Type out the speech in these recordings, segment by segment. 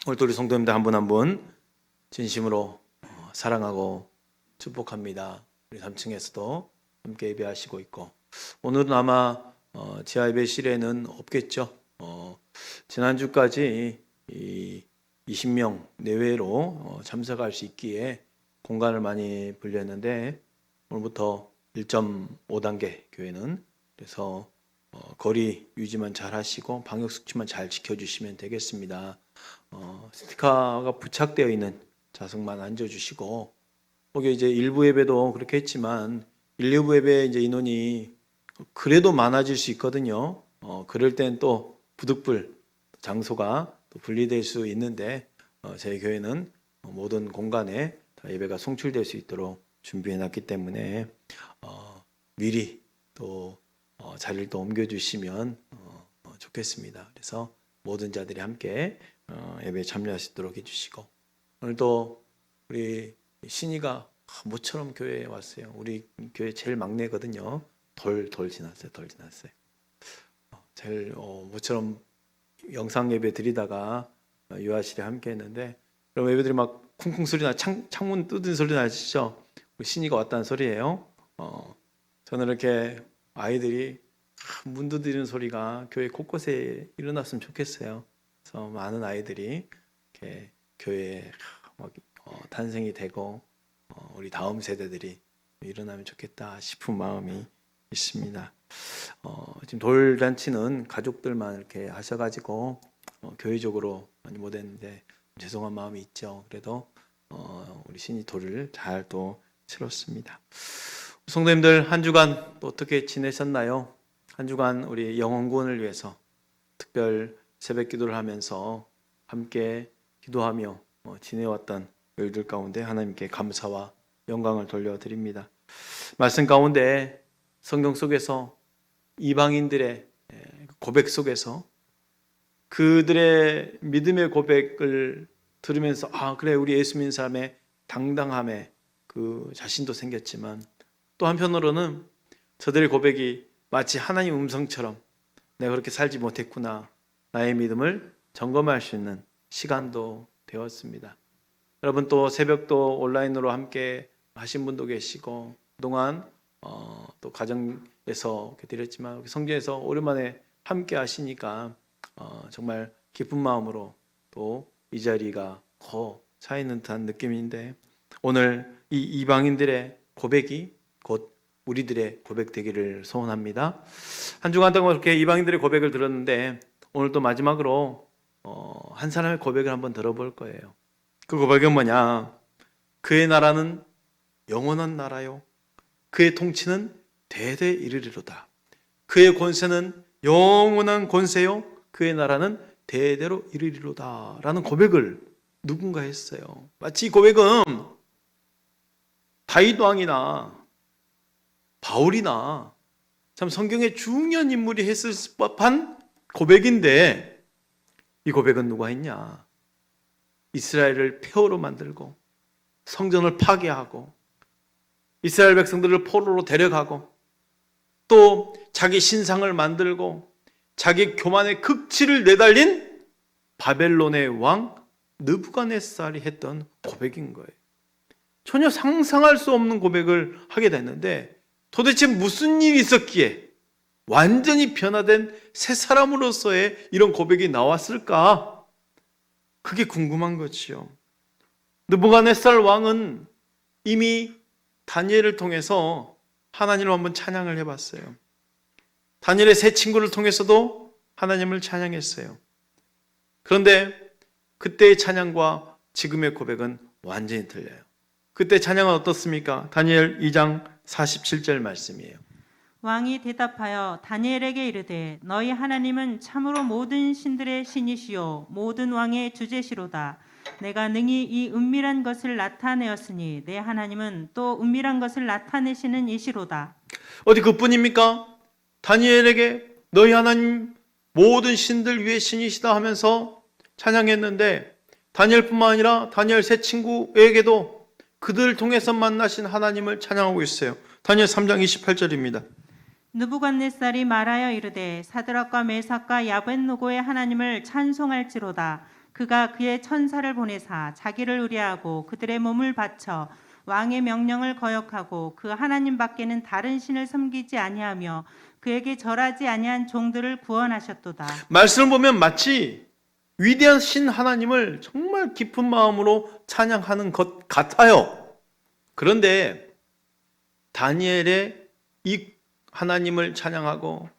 오늘도 우리 성도님들 한 분 한 분 진심으로 사랑하고 축복합니다. 우리 3층에서도 함께 예배하시고 있고, 오늘은 아마 지하 예배실에는 없겠죠. 지난주까지 이 20명 내외로 참석할 수 있기에 공간을 많이 불렸는데, 오늘부터 1.5단계 교회는, 그래서 거리 유지만 잘 하시고 방역 수칙만 잘 지켜주시면 되겠습니다. 스티커가 부착되어 있는 좌석만 앉아주시고, 거기 이제 일부 예배도 그렇게 했지만 1, 2부 예배 이제 인원이 그래도 많아질 수 있거든요. 그럴 땐 또 부득불 장소가 또 분리될 수 있는데, 저희 교회는 모든 공간에 다 예배가 송출될 수 있도록 준비해 놨기 때문에 미리 또 자리를 또 옮겨주시면 좋겠습니다. 그래서 모든 자들이 함께 예배에 참여할 수 있도록 해주시고, 오늘도 우리 신이가 모처럼 교회에 왔어요. 우리 교회 제일 막내거든요. 돌 지났어요. 제일 모처럼 영상 예배 드리다가 유아실에 함께 했는데, 그럼 예배들이 막 쿵쿵 소리 나, 창문 뜯은 소리 나시죠? 우리 신이가 왔다는 소리예요. 저는 이렇게 아이들이 문 두드리는 소리가 교회 곳곳에 일어났으면 좋겠어요. 그래서 많은 아이들이 이렇게 교회에 탄생이 되고 우리 다음 세대들이 일어나면 좋겠다 싶은 마음이 있습니다. 지금 돌잔치는 가족들만 이렇게 하셔가지고 교회적으로 많이 못했는데 죄송한 마음이 있죠. 그래도 우리 신이 돌을 잘 또 치렀습니다. 성도님들 한 주간 또 어떻게 지내셨나요? 한 주간 우리 영혼구원을 위해서 특별 새벽 기도를 하면서 함께 기도하며 지내왔던 일들 가운데 하나님께 감사와 영광을 돌려드립니다. 말씀 가운데 성경 속에서 이방인들의 고백 속에서 그들의 믿음의 고백을 들으면서 그래, 우리 예수 믿는 사람의 당당함에 그 자신도 생겼지만, 또 한편으로는 저들의 고백이 마치 하나님 음성처럼 내가 그렇게 살지 못했구나, 나의 믿음을 점검할 수 있는 시간도 되었습니다. 여러분, 또 새벽도 온라인으로 함께 하신 분도 계시고, 그동안 또 가정에서 드렸지만 성전에서 오랜만에 함께 하시니까 정말 기쁜 마음으로 또 이 자리가 더 차이는 듯한 느낌인데, 오늘 이 이방인들의 고백이 곧 우리들의 고백 되기를 소원합니다. 한 주간 동안 그렇게 이방인들의 고백을 들었는데, 오늘 또 마지막으로 한 사람의 고백을 한번 들어볼 거예요. 그 고백은 뭐냐? 그의 나라는 영원한 나라요, 그의 통치는 대대 이르리로다. 그의 권세는 영원한 권세요, 그의 나라는 대대로 이르리로다 라는 고백을 누군가 했어요. 마치 이 고백은 다윗 왕이나 바울이나 참 성경의 중요한 인물이 했을 법한 고백인데, 이 고백은 누가 했냐? 이스라엘을 폐허로 만들고 성전을 파괴하고 이스라엘 백성들을 포로로 데려가고 또 자기 신상을 만들고 자기 교만의 극치를 내달린 바벨론의 왕 느부갓네살이 했던 고백인 거예요. 전혀 상상할 수 없는 고백을 하게 됐는데, 도대체 무슨 일이 있었기에 완전히 변화된 새 사람으로서의 이런 고백이 나왔을까? 그게 궁금한 거지요. 느부갓네살 왕은 이미 다니엘을 통해서 하나님을 한번 찬양을 해봤어요. 다니엘의 세 친구를 통해서도 하나님을 찬양했어요. 그런데 그때의 찬양과 지금의 고백은 완전히 틀려요. 그때 찬양은 어떻습니까? 다니엘 2장 47절 말씀이에요. 왕이 대답하여 다니엘에게 이르되 너희 하나님은 참으로 모든 신들의 신이시요 모든 왕의 주제시로다. 내가 능히 이 은밀한 것을 나타내었으니 내 하나님은 또 은밀한 것을 나타내시는 이시로다. 어디 그뿐입니까? 다니엘에게 너희 하나님 모든 신들 위에 신이시다 하면서 찬양했는데, 다니엘뿐만 아니라 다니엘 세 친구에게도 그들을 통해서 만나신 하나님을 찬양하고 있어요. 다니엘 3장 28절입니다. 느부갓네살이 말하여 이르되 사드락과 메삭과 야벳노고의 하나님을 찬송할지로다. 그가 그의 천사를 보내사 자기를 의뢰하고 그들의 몸을 바쳐 왕의 명령을 거역하고 그 하나님 밖에는 다른 신을 섬기지 아니하며 그에게 절하지 아니한 종들을 구원하셨도다. 말씀을 보면 마치 위대한 신 하나님을 정말 깊은 마음으로 찬양하는 것 같아요. 그런데 다니엘의 이 하나님을 찬양하고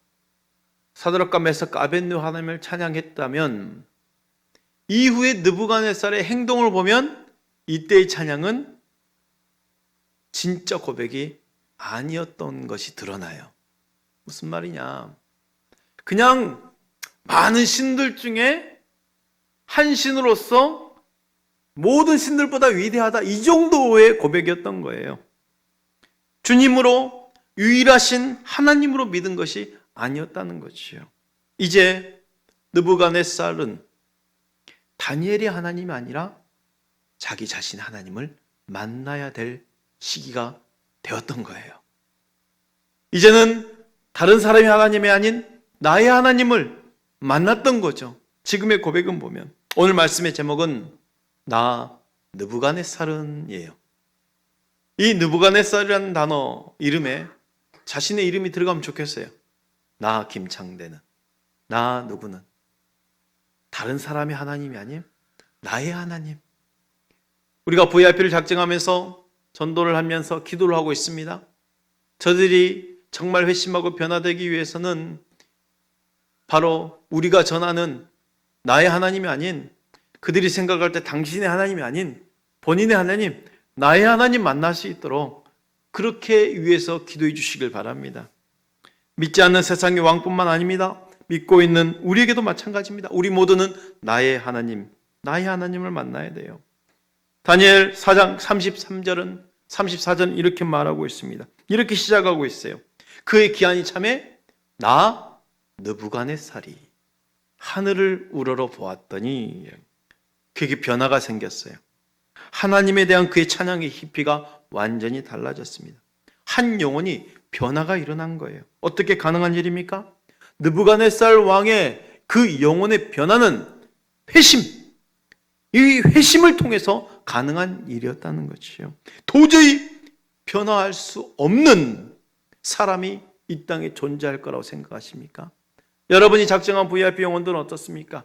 사드락과 메삭과 아벳느고 하나님을 찬양했다면 이후에 느부갓네살의 행동을 보면 이때의 찬양은 진짜 고백이 아니었던 것이 드러나요. 무슨 말이냐? 그냥 많은 신들 중에 한 신으로서 모든 신들보다 위대하다, 이 정도의 고백이었던 거예요. 주님으로 유일하신 하나님으로 믿은 것이 아니었다는 것이요. 이제 느부갓네살은 다니엘이 하나님이 아니라 자기 자신의 하나님을 만나야 될 시기가 되었던 거예요. 이제는 다른 사람이 하나님이 아닌 나의 하나님을 만났던 거죠. 지금의 고백은 보면 오늘 말씀의 제목은 나 느부갓네살은이에요. 이 느부갓네살이라는 단어 이름에 자신의 이름이 들어가면 좋겠어요. 나 김창대는, 나 누구는 다른 사람의 하나님이 아닌 나의 하나님. 우리가 VIP를 작정하면서 전도를 하면서 기도를 하고 있습니다. 저들이 정말 회심하고 변화되기 위해서는 바로 우리가 전하는 나의 하나님이 아닌, 그들이 생각할 때 당신의 하나님이 아닌 본인의 하나님, 나의 하나님 만날 수 있도록 그렇게 위해서 기도해 주시길 바랍니다. 믿지 않는 세상의 왕뿐만 아닙니다. 믿고 있는 우리에게도 마찬가지입니다. 우리 모두는 나의 하나님, 나의 하나님을 만나야 돼요. 다니엘 4장 34절은 이렇게 말하고 있습니다. 이렇게 시작하고 있어요. 그의 기한이 참에 나 느부갓네살이 하늘을 우러러 보았더니 그에게 변화가 생겼어요. 하나님에 대한 그의 찬양의 깊이가 완전히 달라졌습니다. 한 영혼이 변화가 일어난 거예요. 어떻게 가능한 일입니까? 느부갓네살 왕의 그 영혼의 변화는 회심, 이 회심을 통해서 가능한 일이었다는 것이요. 도저히 변화할 수 없는 사람이 이 땅에 존재할 거라고 생각하십니까? 여러분이 작정한 VIP 영혼들은 어떻습니까?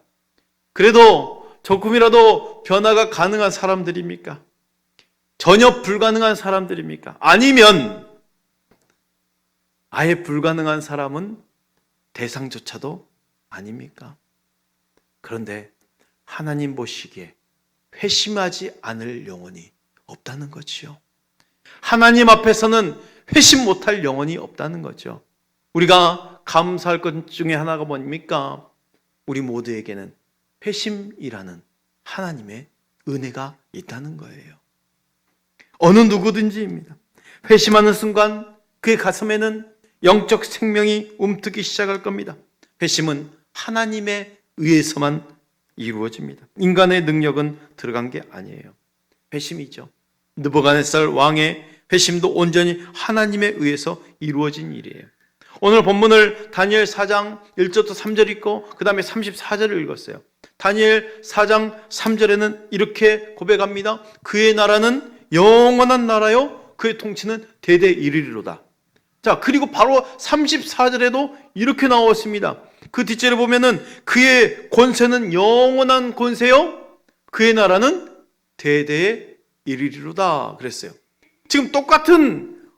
그래도 조금이라도 변화가 가능한 사람들입니까? 전혀 불가능한 사람들입니까? 아니면 아예 불가능한 사람은 대상조차도 아닙니까? 그런데 하나님 보시기에 회심하지 않을 영혼이 없다는 거지요. 하나님 앞에서는 회심 못할 영혼이 없다는 거죠. 우리가 감사할 것 중에 하나가 뭡니까? 우리 모두에게는 회심이라는 하나님의 은혜가 있다는 거예요. 어느 누구든지입니다. 회심하는 순간 그의 가슴에는 영적 생명이 움트기 시작할 겁니다. 회심은 하나님에 의해서만 이루어집니다. 인간의 능력은 들어간 게 아니에요. 회심이죠. 느부갓네살 왕의 회심도 온전히 하나님에 의해서 이루어진 일이에요. 오늘 본문을 다니엘 4장 1절부터 3절 읽고 그 다음에 34절을 읽었어요. 다니엘 4장 3절에는 이렇게 고백합니다. 그의 나라는 영원한 나라요 그의 통치는 대대 이르리로다. 자, 그리고 바로 34절에도 이렇게 나왔습니다. 그 뒷절에 보면은 그의 권세는 영원한 권세요 그의 나라는 대대에 이르리로다 그랬어요. 지금 똑같은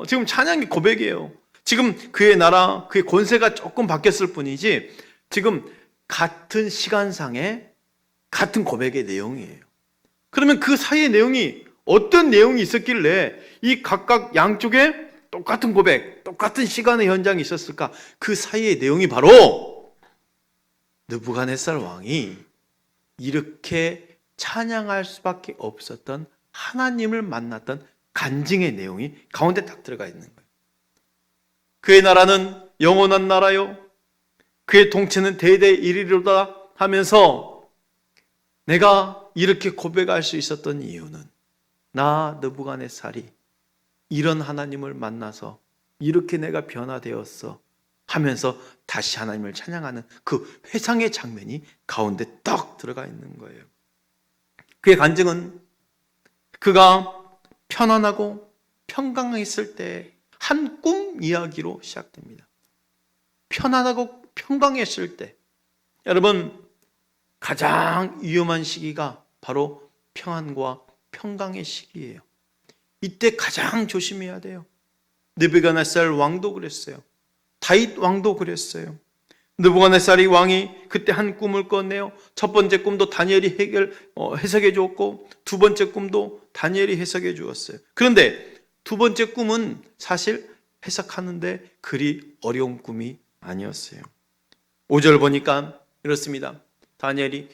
지금 찬양의 고백이에요. 지금 그의 나라, 그의 권세가 조금 바뀌었을 뿐이지 지금 같은 시간상의 같은 고백의 내용이에요. 그러면 그 사이의 내용이 어떤 내용이 있었길래 이 각각 양쪽에 똑같은 고백, 똑같은 시간의 현장이 있었을까? 그 사이의 내용이 바로 느부갓네살 왕이 이렇게 찬양할 수밖에 없었던 하나님을 만났던 간증의 내용이 가운데 딱 들어가 있는 거예요. 그의 나라는 영원한 나라요 그의 통치는 대대 이르리로다 하면서 내가 이렇게 고백할 수 있었던 이유는 나 느부갓네살이 이런 하나님을 만나서 이렇게 내가 변화되었어 하면서 다시 하나님을 찬양하는 그 회상의 장면이 가운데 딱 들어가 있는 거예요. 그의 간증은 그가 편안하고 평강했을 때 한 꿈 이야기로 시작됩니다. 편안하고 평강했을 때, 여러분, 가장 위험한 시기가 바로 평안과 평강의 시기예요. 이때 가장 조심해야 돼요. 느부갓네살 왕도 그랬어요. 다윗 왕도 그랬어요. 느부갓네살이 왕이 그때 한 꿈을 꿨네요. 첫 번째 꿈도 다니엘이 해석해 주었고, 두 번째 꿈도 다니엘이 해석해 주었어요. 그런데 두 번째 꿈은 사실 해석하는데 그리 어려운 꿈이 아니었어요. 5절 보니까 이렇습니다. 다니엘이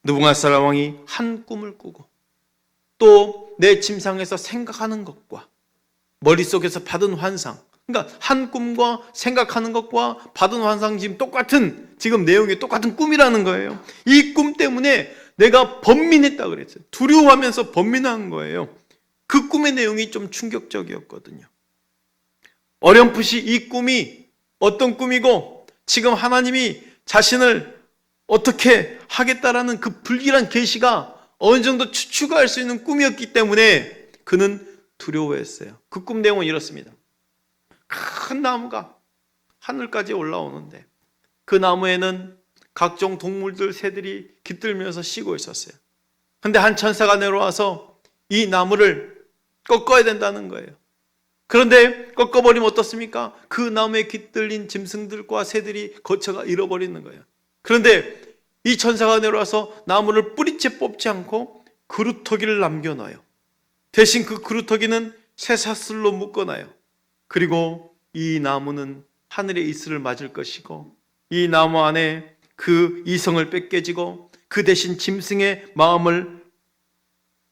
느부갓네살 왕이 한 꿈을 꾸고 또 내 침상에서 생각하는 것과 머릿속에서 받은 환상, 그러니까 한 꿈과 생각하는 것과 받은 환상 지금 내용이 똑같은 꿈이라는 거예요. 이 꿈 때문에 내가 번민했다 그랬어요. 두려워하면서 번민한 거예요. 그 꿈의 내용이 좀 충격적이었거든요. 어렴풋이 이 꿈이 어떤 꿈이고 지금 하나님이 자신을 어떻게 하겠다라는 그 불길한 계시가 어느 정도 추측할 수 있는 꿈이었기 때문에 그는 두려워했어요. 그 꿈 내용은 이렇습니다. 큰 나무가 하늘까지 올라오는데 그 나무에는 각종 동물들, 새들이 깃들면서 쉬고 있었어요. 그런데 한 천사가 내려와서 이 나무를 꺾어야 된다는 거예요. 그런데 꺾어버리면 어떻습니까? 그 나무에 깃들린 짐승들과 새들이 거처가 잃어버리는 거예요. 그런데 이 천사가 내려와서 나무를 뿌리째 뽑지 않고 그루터기를 남겨놔요. 대신 그 그루터기는 쇠사슬로 묶어놔요. 그리고 이 나무는 하늘의 이슬을 맞을 것이고 이 나무 안에 그 이성을 뺏겨지고 그 대신 짐승의 마음을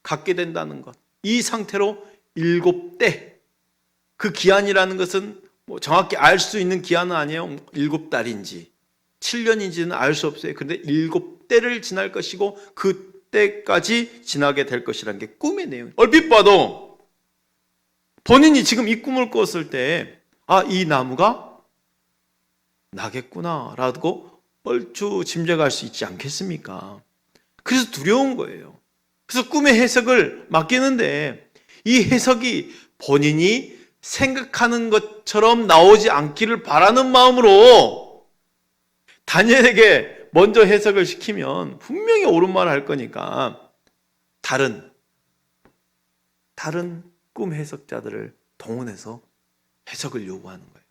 갖게 된다는 것. 이 상태로 7대, 그 기한이라는 것은 정확히 알 수 있는 기한은 아니에요. 7달인지 7년인지는 알 수 없어요. 그런데 7대를 지날 것이고 그때까지 지나게 될 것이라는 게 꿈의 내용이에요. 얼핏 봐도 본인이 지금 이 꿈을 꿨을 때 이 나무가 나겠구나라고 얼추 짐작할 수 있지 않겠습니까? 그래서 두려운 거예요. 그래서 꿈의 해석을 맡기는데 이 해석이 본인이 생각하는 것처럼 나오지 않기를 바라는 마음으로 다니엘에게 먼저 해석을 시키면 분명히 옳은 말을 할 거니까 다른 꿈 해석자들을 동원해서 해석을 요구하는 거예요.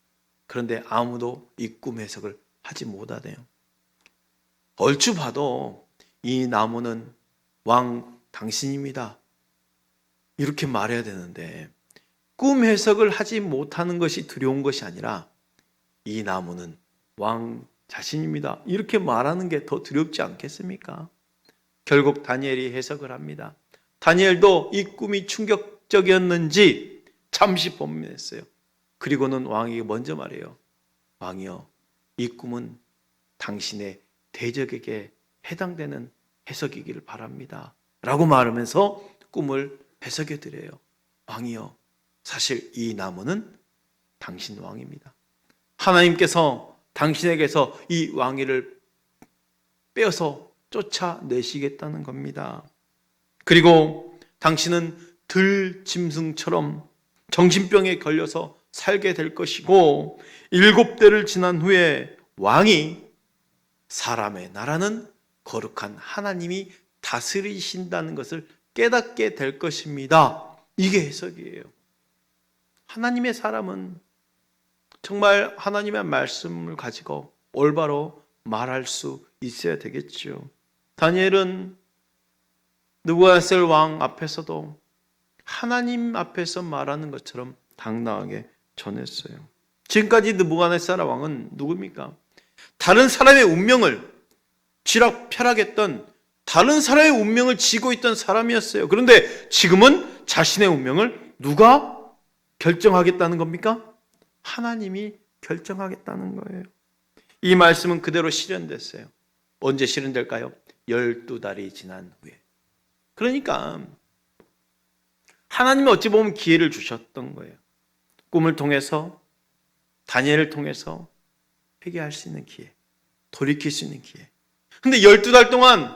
그런데 아무도 이 꿈 해석을 하지 못하네요. 얼추 봐도 이 나무는 왕 당신입니다. 이렇게 말해야 되는데 꿈 해석을 하지 못하는 것이 두려운 것이 아니라 이 나무는 왕 자신입니다. 이렇게 말하는 게 더 두렵지 않겠습니까? 결국 다니엘이 해석을 합니다. 다니엘도 이 꿈이 충격적이었는지 잠시 번민했어요. 그리고는 왕에게 먼저 말해요. 왕이여, 이 꿈은 당신의 대적에게 해당되는 해석이기를 바랍니다. 라고 말하면서 꿈을 해석해 드려요. 왕이여, 사실 이 나무는 당신 왕입니다. 하나님께서 당신에게서 이 왕위를 빼어서 쫓아내시겠다는 겁니다. 그리고 당신은 들짐승처럼 정신병에 걸려서 살게 될 것이고 7대를 지난 후에 왕이 사람의 나라는 거룩한 하나님이 다스리신다는 것을 깨닫게 될 것입니다. 이게 해석이에요. 하나님의 사람은 정말 하나님의 말씀을 가지고 올바로 말할 수 있어야 되겠죠. 다니엘은 느부갓네살 왕 앞에서도 하나님 앞에서 말하는 것처럼 당당하게 전했어요. 지금까지 느부갓네살 왕은 누굽니까? 다른 사람의 운명을 쥐락펴락했던, 다른 사람의 운명을 쥐고 있던 사람이었어요. 그런데 지금은 자신의 운명을 누가 결정하겠다는 겁니까? 하나님이 결정하겠다는 거예요. 이 말씀은 그대로 실현됐어요. 언제 실현될까요? 12달이 지난 후에. 그러니까 하나님이 어찌 보면 기회를 주셨던 거예요. 꿈을 통해서, 다니엘을 통해서 회개할 수 있는 기회, 돌이킬 수 있는 기회. 근데 12달 동안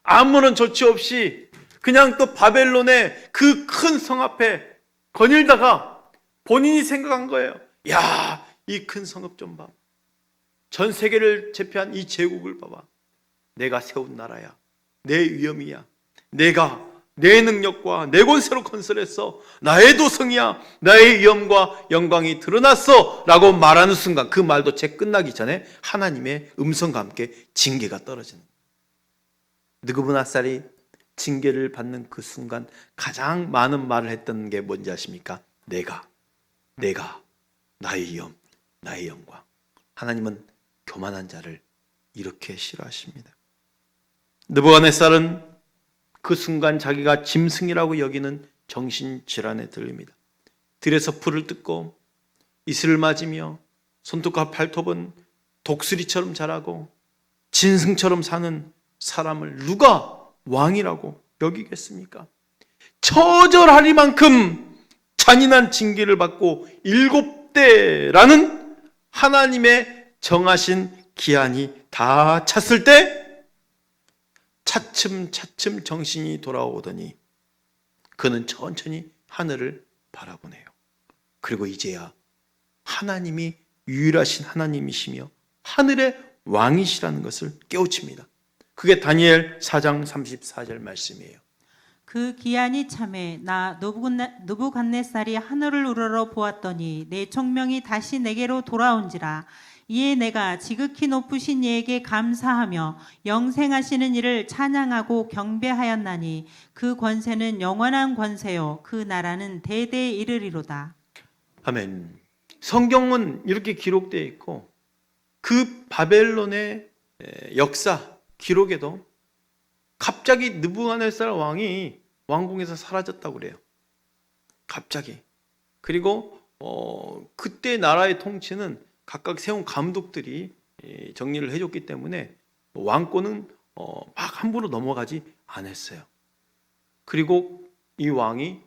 아무런 조치 없이 그냥 또 바벨론의 그 큰 성 앞에 거닐다가 본인이 생각한 거예요. 야, 이 큰 성읍 좀 봐. 전 세계를 제패한 이 제국을 봐봐. 내가 세운 나라야. 내 위엄이야. 내가 내 능력과 내 권세로 건설했어. 나의 도성이야. 나의 위엄과 영광이 드러났어. 라고 말하는 순간 그 말도 채 끝나기 전에 하나님의 음성과 함께 징계가 떨어지는 거예요. 느부갓네살이 징계를 받는 그 순간 가장 많은 말을 했던 게 뭔지 아십니까? 내가 나의 위엄, 나의 영광. 하나님은 교만한 자를 이렇게 싫어하십니다. 느부갓네살은 그 순간 자기가 짐승이라고 여기는 정신질환에 들립니다. 들에서 풀을 뜯고 이슬을 맞으며 손톱과 발톱은 독수리처럼 자라고 짐승처럼 사는 사람을 누가 왕이라고 여기겠습니까? 처절하리만큼 잔인한 징계를 받고 7대라는 하나님의 정하신 기한이 다 찼을 때 차츰 정신이 돌아오더니 그는 천천히 하늘을 바라보네요. 그리고 이제야 하나님이 유일하신 하나님이시며 하늘의 왕이시라는 것을 깨우칩니다. 그게 다니엘 4장 34절 말씀이에요. 그 기한이 참에 나 느부갓네살이 하늘을 우러러 보았더니 내 총명이 다시 내게로 돌아온지라. 이에 내가 지극히 높으신 이에게 감사하며 영생하시는 이를 찬양하고 경배하였나니 그 권세는 영원한 권세요 그 나라는 대대에 이르리로다. 아멘. 성경은 이렇게 기록되어 있고 그 바벨론의 역사 기록에도 갑자기 느부갓네살 왕이 왕궁에서 사라졌다고 그래요. 갑자기. 그리고 그때 나라의 통치는 각각 세운 감독들이 정리를 해줬기 때문에 왕권은 막 함부로 넘어가지 않았어요. 그리고 이 왕이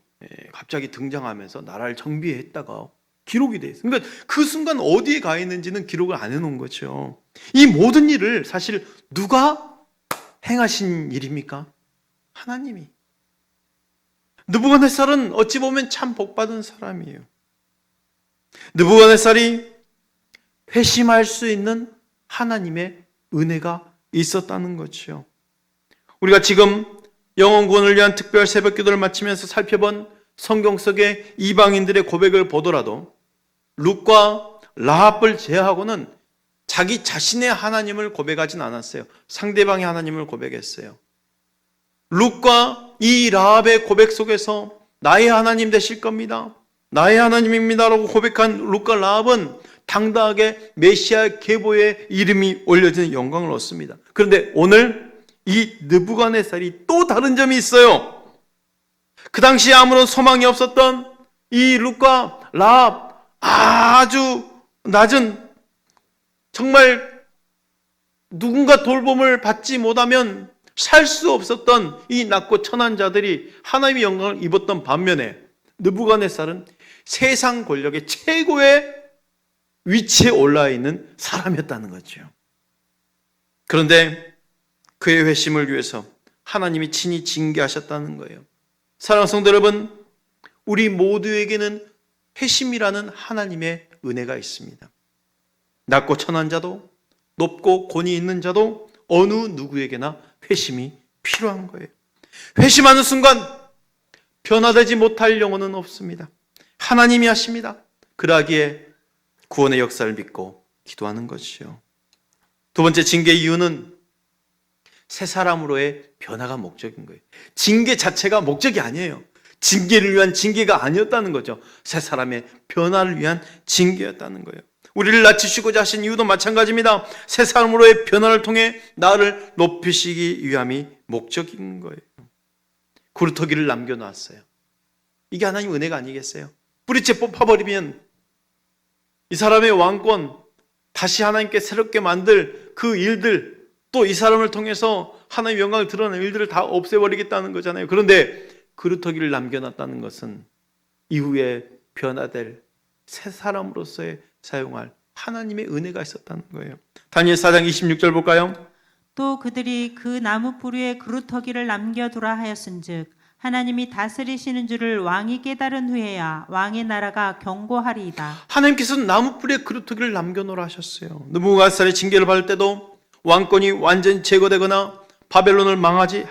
갑자기 등장하면서 나라를 정비했다가 기록이 돼 있어요. 그러니까 그 순간 어디에 가 있는지는 기록을 안 해놓은 거죠. 이 모든 일을 사실 누가 행하신 일입니까? 하나님이. 느부갓네살은 어찌 보면 참 복받은 사람이에요. 느부갓네살이 회심할 수 있는 하나님의 은혜가 있었다는 거죠. 우리가 지금 영혼 구원을 위한 특별 새벽 기도를 마치면서 살펴본 성경 속의 이방인들의 고백을 보더라도 룻과 라합을 제외하고는 자기 자신의 하나님을 고백하진 않았어요. 상대방의 하나님을 고백했어요. 룻과 이 라합의 고백 속에서 나의 하나님 되실 겁니다. 나의 하나님입니다라고 고백한 룻과 라합은 당당하게 메시아 계보의 이름이 올려지는 영광을 얻습니다. 그런데 오늘 이 느부갓네살이 또 다른 점이 있어요. 그 당시에 아무런 소망이 없었던 이 룻과 라합, 아주 낮은, 정말 누군가 돌봄을 받지 못하면 살 수 없었던 이 낮고 천한 자들이 하나님의 영광을 입었던 반면에 느부갓네살은 세상 권력의 최고의 위치에 올라 있는 사람이었다는 거죠. 그런데 그의 회심을 위해서 하나님이 친히 징계하셨다는 거예요. 사랑하는 성도 여러분, 우리 모두에게는 회심이라는 하나님의 은혜가 있습니다. 낮고 천한 자도 높고 권위 있는 자도 어느 누구에게나 회심이 필요한 거예요. 회심하는 순간 변화되지 못할 영혼은 없습니다. 하나님이 하십니다. 그러기에 구원의 역사를 믿고 기도하는 것이요. 두 번째 징계의 이유는 새 사람으로의 변화가 목적인 거예요. 징계 자체가 목적이 아니에요. 징계를 위한 징계가 아니었다는 거죠. 새 사람의 변화를 위한 징계였다는 거예요. 우리를 낮추시고자 하신 이유도 마찬가지입니다. 새 사람으로의 변화를 통해 나를 높이시기 위함이 목적인 거예요. 구루터기를 남겨놨어요. 이게 하나님 은혜가 아니겠어요? 뿌리째 뽑아버리면 이 사람의 왕권, 다시 하나님께 새롭게 만들 그 일들, 또 이 사람을 통해서 하나님의 영광을 드러내는 일들을 다 없애버리겠다는 거잖아요. 그런데 그루터기를 남겨놨다는 것은 이후에 변화될 새 사람으로서의 사용할 하나님의 은혜가 있었다는 거예요. 다니엘 4장 26절 볼까요? 또 그들이 그 나무 뿌리에 그루터기를 남겨두라 하였은즉 하나님이 다스리시는 줄을 왕이 깨달은 후에야 왕의 나라가 견고하리이다. 하나님께서는 나무 뿌리에 그루터기를 남겨놓으라 하셨어요. 느부갓네살의 징계를 받을 때도 왕권이 완전히 제거되거나 바벨론을 망하지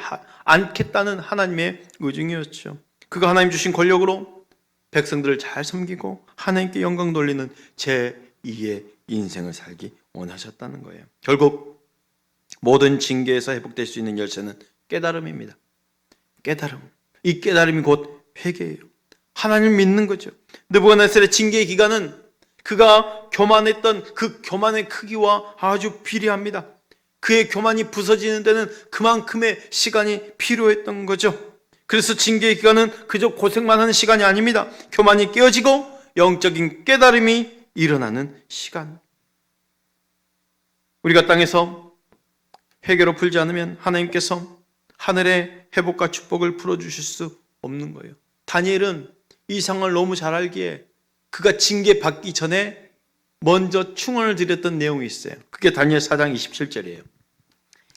않겠다는 하나님의 의중이었죠. 그가 하나님 주신 권력으로 백성들을 잘 섬기고 하나님께 영광 돌리는 제2의 인생을 살기 원하셨다는 거예요. 결국 모든 징계에서 회복될 수 있는 열쇠는 깨달음입니다. 깨달음. 이 깨달음이 곧 회개예요. 하나님을 믿는 거죠. 느부갓네살의 징계의 기간은 그가 교만했던 그 교만의 크기와 아주 비례합니다. 그의 교만이 부서지는 데는 그만큼의 시간이 필요했던 거죠. 그래서 징계의 기간은 그저 고생만 하는 시간이 아닙니다. 교만이 깨어지고 영적인 깨달음이 일어나는 시간. 우리가 땅에서 회개로 풀지 않으면 하나님께서 하늘의 회복과 축복을 풀어주실 수 없는 거예요. 다니엘은 이 상황을 너무 잘 알기에 그가 징계받기 전에 먼저 충언을 드렸던 내용이 있어요. 그게 다니엘 4장 27절이에요.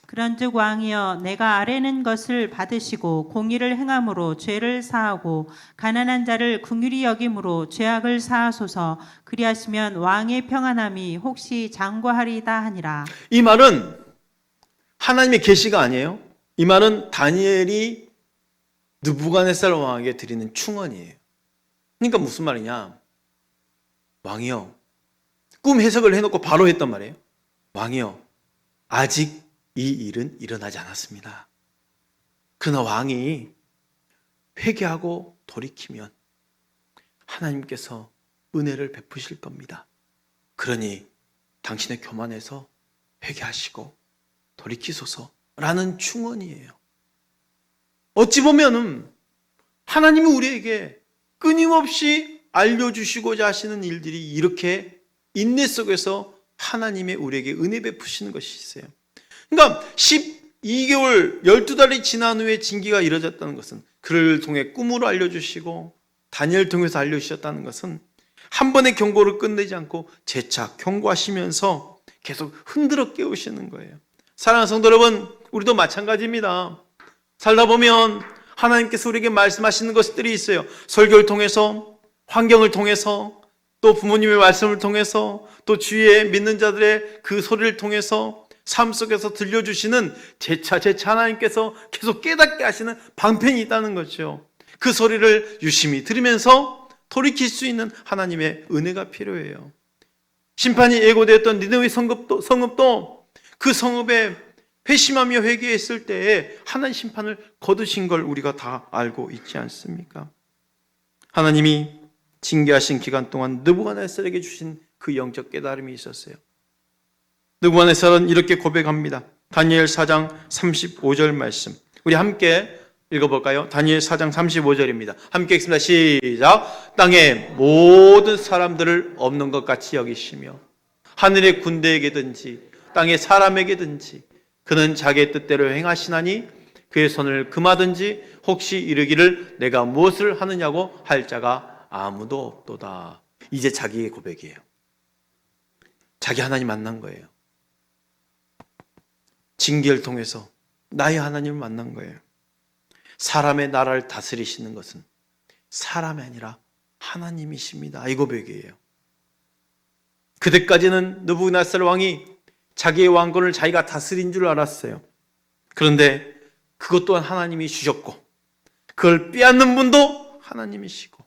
그런즉 왕이여 내가 아뢰는 것을 받으시고 공의를 행함으로 죄를 사하고 가난한 자를 긍휼히 여김으로 죄악을 사하소서. 그리하시면 왕의 평안함이 혹시 장구하리이다 하니라. 이 말은 하나님의 계시가 아니에요. 이 말은 다니엘이 느부갓네살 왕에게 드리는 충언이에요. 그러니까 무슨 말이냐? 왕이여, 꿈 해석을 해놓고 바로 했단 말이에요. 왕이여, 아직 이 일은 일어나지 않았습니다. 그러나 왕이 회개하고 돌이키면 하나님께서 은혜를 베푸실 겁니다. 그러니 당신의 교만에서 회개하시고 돌이키소서라는 충언이에요. 어찌 보면은 하나님이 우리에게 끊임없이 알려주시고자 하시는 일들이 이렇게 인내 속에서 하나님의 우리에게 은혜 베푸시는 것이 있어요. 그러니까 12개월 12달이 지난 후에 징계가 이루어졌다는 것은 그를 통해 꿈으로 알려주시고 다니엘을 통해서 알려주셨다는 것은 한 번의 경고를 끝내지 않고 재차 경고하시면서 계속 흔들어 깨우시는 거예요. 사랑하는 성도 여러분, 우리도 마찬가지입니다. 살다 보면 하나님께서 우리에게 말씀하시는 것들이 있어요. 설교를 통해서, 환경을 통해서, 또 부모님의 말씀을 통해서, 또 주위에 믿는 자들의 그 소리를 통해서 삶 속에서 들려주시는 재차 하나님께서 계속 깨닫게 하시는 방편이 있다는 거죠. 그 소리를 유심히 들으면서 돌이킬 수 있는 하나님의 은혜가 필요해요. 심판이 예고되었던 니느웨 성읍도 그 성읍에 회심하며 회개했을 때에 하나님 심판을 거두신 걸 우리가 다 알고 있지 않습니까? 하나님이 징계하신 기간 동안 느부갓네살에게 주신 그 영적 깨달음이 있었어요. 느부갓네살은 이렇게 고백합니다. 다니엘 4장 35절 말씀. 우리 함께 읽어볼까요? 다니엘 4장 35절입니다. 함께 읽습니다. 시작. 땅의 모든 사람들을 없는 것 같이 여기시며 하늘의 군대에게든지 땅의 사람에게든지 그는 자기의 뜻대로 행하시나니 그의 손을 금하든지 혹시 이르기를 내가 무엇을 하느냐고 할 자가 아무도 없도다. 이제 자기의 고백이에요. 자기 하나님 만난 거예요. 징계를 통해서 나의 하나님을 만난 거예요. 사람의 나라를 다스리시는 것은 사람이 아니라 하나님이십니다. 이 고백이에요. 그때까지는 느부갓네살 왕이 자기의 왕권을 자기가 다스린 줄 알았어요. 그런데 그것 또한 하나님이 주셨고 그걸 빼앗는 분도 하나님이시고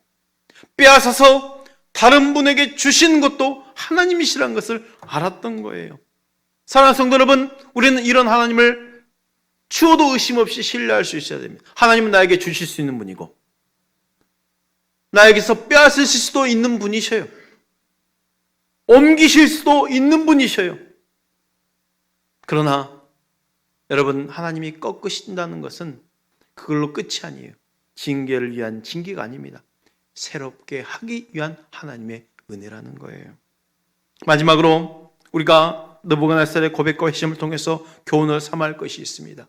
빼앗아서 다른 분에게 주신 것도 하나님이시라는 것을 알았던 거예요. 사랑하는 성도 여러분, 우리는 이런 하나님을 추워도 의심 없이 신뢰할 수 있어야 됩니다. 하나님은 나에게 주실 수 있는 분이고 나에게서 빼앗으실 수도 있는 분이셔요. 옮기실 수도 있는 분이셔요. 그러나 여러분, 하나님이 꺾으신다는 것은 그걸로 끝이 아니에요. 징계를 위한 징계가 아닙니다. 새롭게 하기 위한 하나님의 은혜라는 거예요. 마지막으로 우리가 느부갓네살의 고백과 회심을 통해서 교훈을 삼아야 할 것이 있습니다.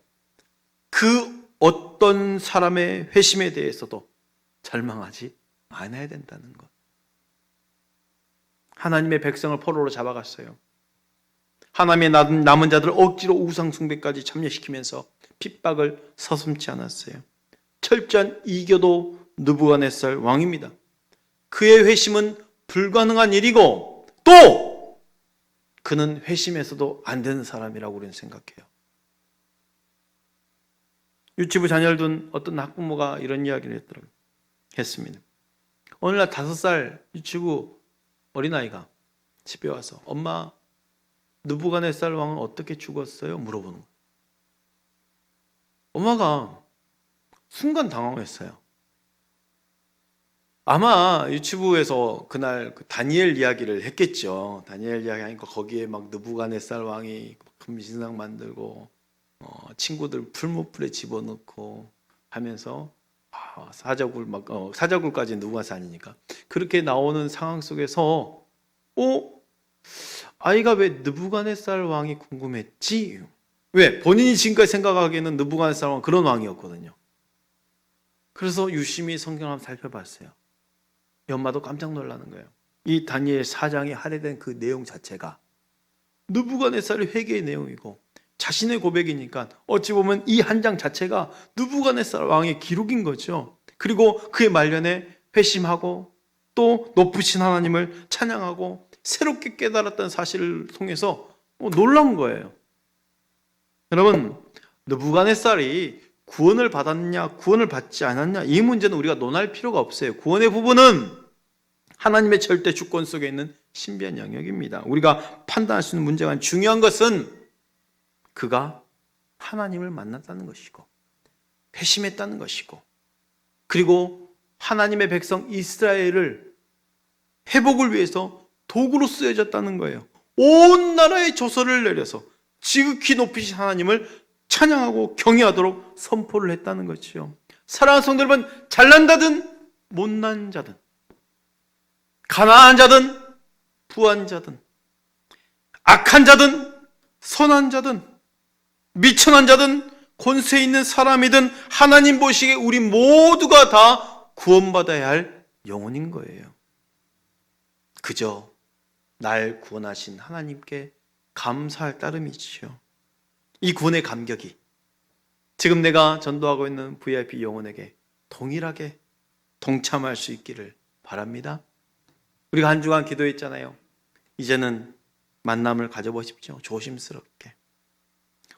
그 어떤 사람의 회심에 대해서도 절망하지 않아야 된다는 것. 하나님의 백성을 포로로 잡아갔어요. 하나님의 남은 자들을 억지로 우상 숭배까지 참여시키면서 핍박을 서슴지 않았어요. 철저한 이교도 느부갓네살 왕입니다. 그의 회심은 불가능한 일이고 또 그는 회심해서도 안 되는 사람이라고 우리는 생각해요. 유치부 자녀를 둔 어떤 학부모가 이런 이야기를 했습니다. 어느 날 5살 유치부 어린아이가 집에 와서 엄마, 느부갓네살 왕은 어떻게 죽었어요? 물어보는 거예요. 엄마가 순간 당황했어요. 아마 유치부에서 그날 다니엘 이야기를 했겠죠. 다니엘 이야기 하니까 거기에 막 느부갓네살 왕이 금신상 만들고 친구들 풀무풀에 집어넣고 하면서 사자굴까지 누가서 아니니까 그렇게 나오는 상황 속에서 아이가 왜 느부갓네살 왕이 궁금했지? 왜? 본인이 지금까지 생각하기에는 느부갓네살 왕은 그런 왕이었거든요. 그래서 유심히 성경을 한번 살펴봤어요. 이 엄마도 깜짝 놀라는 거예요. 이 다니엘 4장에 할애된 그 내용 자체가 느부갓네살의 회개의 내용이고 자신의 고백이니까 어찌 보면 이 한 장 자체가 느부갓네살 왕의 기록인 거죠. 그리고 그의 말년에 회심하고 또 높으신 하나님을 찬양하고 새롭게 깨달았다는 사실을 통해서 놀라운 거예요. 여러분, 느부갓네살이 구원을 받았냐 구원을 받지 않았냐 이 문제는 우리가 논할 필요가 없어요. 구원의 부분은 하나님의 절대 주권 속에 있는 신비한 영역입니다. 우리가 판단할 수 있는 문제가 중요한 것은 그가 하나님을 만났다는 것이고 회심했다는 것이고 그리고 하나님의 백성 이스라엘을 회복을 위해서 도구로 쓰여졌다는 거예요. 온 나라의 조서를 내려서 지극히 높이신 하나님을 찬양하고 경외하도록 선포를 했다는 것이요. 사랑하는 성도 여러분, 잘난다든 못난 자든 가난한 자든 부한 자든 악한 자든 선한 자든 미천한 자든 권세 있는 사람이든 하나님 보시기에 우리 모두가 다 구원받아야 할 영혼인 거예요. 그저 날 구원하신 하나님께 감사할 따름이지요. 이 구원의 감격이 지금 내가 전도하고 있는 VIP 영혼에게 동일하게 동참할 수 있기를 바랍니다. 우리가 한 주간 기도했잖아요. 이제는 만남을 가져보십시오. 조심스럽게.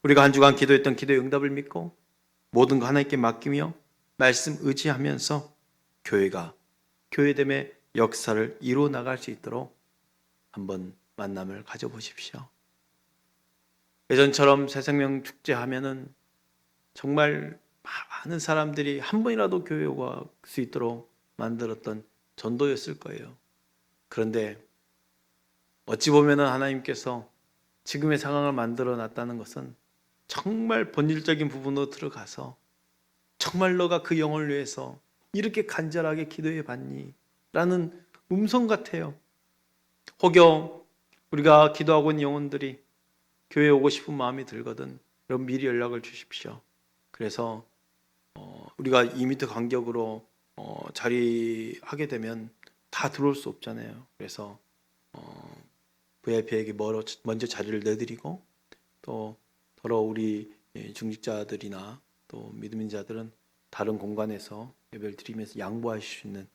우리가 한 주간 기도했던 기도의 응답을 믿고 모든 거 하나님께 맡기며 말씀 의지하면서 교회가 교회됨의 역사를 이루어 나갈 수 있도록 한번 만남을 가져보십시오. 예전처럼 새생명 축제 하면은 정말 많은 사람들이 한 번이라도 교회에 올 수 있도록 만들었던 전도였을 거예요. 그런데 어찌 보면은 하나님께서 지금의 상황을 만들어 놨다는 것은 정말 본질적인 부분으로 들어가서 정말 너가 그 영혼을 위해서 이렇게 간절하게 기도해 봤니? 라는 음성 같아요. 혹여 우리가 기도하고 있는 영혼들이 교회에 오고 싶은 마음이 들거든 여러분 미리 연락을 주십시오. 그래서 우리가 2m 간격으로 자리하게 되면 다 들어올 수 없잖아요. 그래서 VIP에게 먼저 자리를 내드리고 또 더러 우리 중직자들이나 또 믿음인 자들은 다른 공간에서 예배를 드리면서 양보하실 수 있는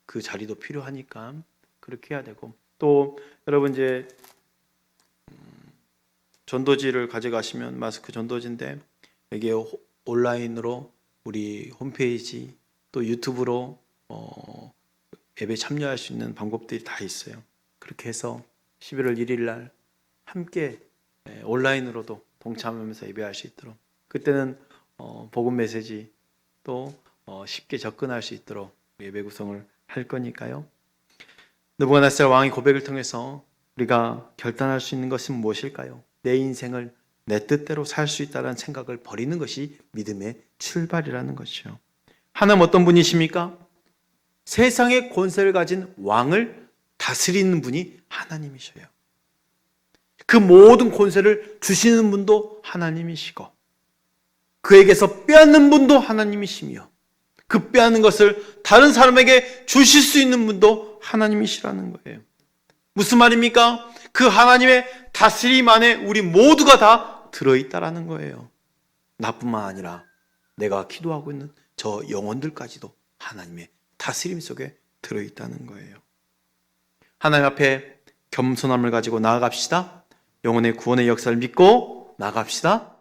그 자리도 필요하니까 그렇게 해야 되고 또 여러분 이제 전도지를 가져가시면 마스크 전도지인데 여기에 온라인으로 우리 홈페이지 또 유튜브로 예배 참여할 수 있는 방법들이 다 있어요. 그렇게 해서 11월 1일 날 함께 온라인으로도 동참하면서 예배할 수 있도록 그때는 복음 메시지 또 쉽게 접근할 수 있도록 예배 구성을 할 거니까요. 느부갓네살 왕의 고백을 통해서 우리가 결단할 수 있는 것은 무엇일까요? 내 인생을 내 뜻대로 살 수 있다는 생각을 버리는 것이 믿음의 출발이라는 것이죠. 하나님 어떤 분이십니까? 세상의 권세를 가진 왕을 다스리는 분이 하나님이셔요. 그 모든 권세를 주시는 분도 하나님이시고 그에게서 빼앗는 분도 하나님이시며 그 빼앗는 것을 다른 사람에게 주실 수 있는 분도 하나님이시라는 거예요. 무슨 말입니까? 그 하나님의 다스림 안에 우리 모두가 다 들어있다라는 거예요. 나뿐만 아니라 내가 기도하고 있는 저 영혼들까지도 하나님의 다스림 속에 들어있다는 거예요. 하나님 앞에 겸손함을 가지고 나아갑시다. 영혼의 구원의 역사를 믿고 나아갑시다.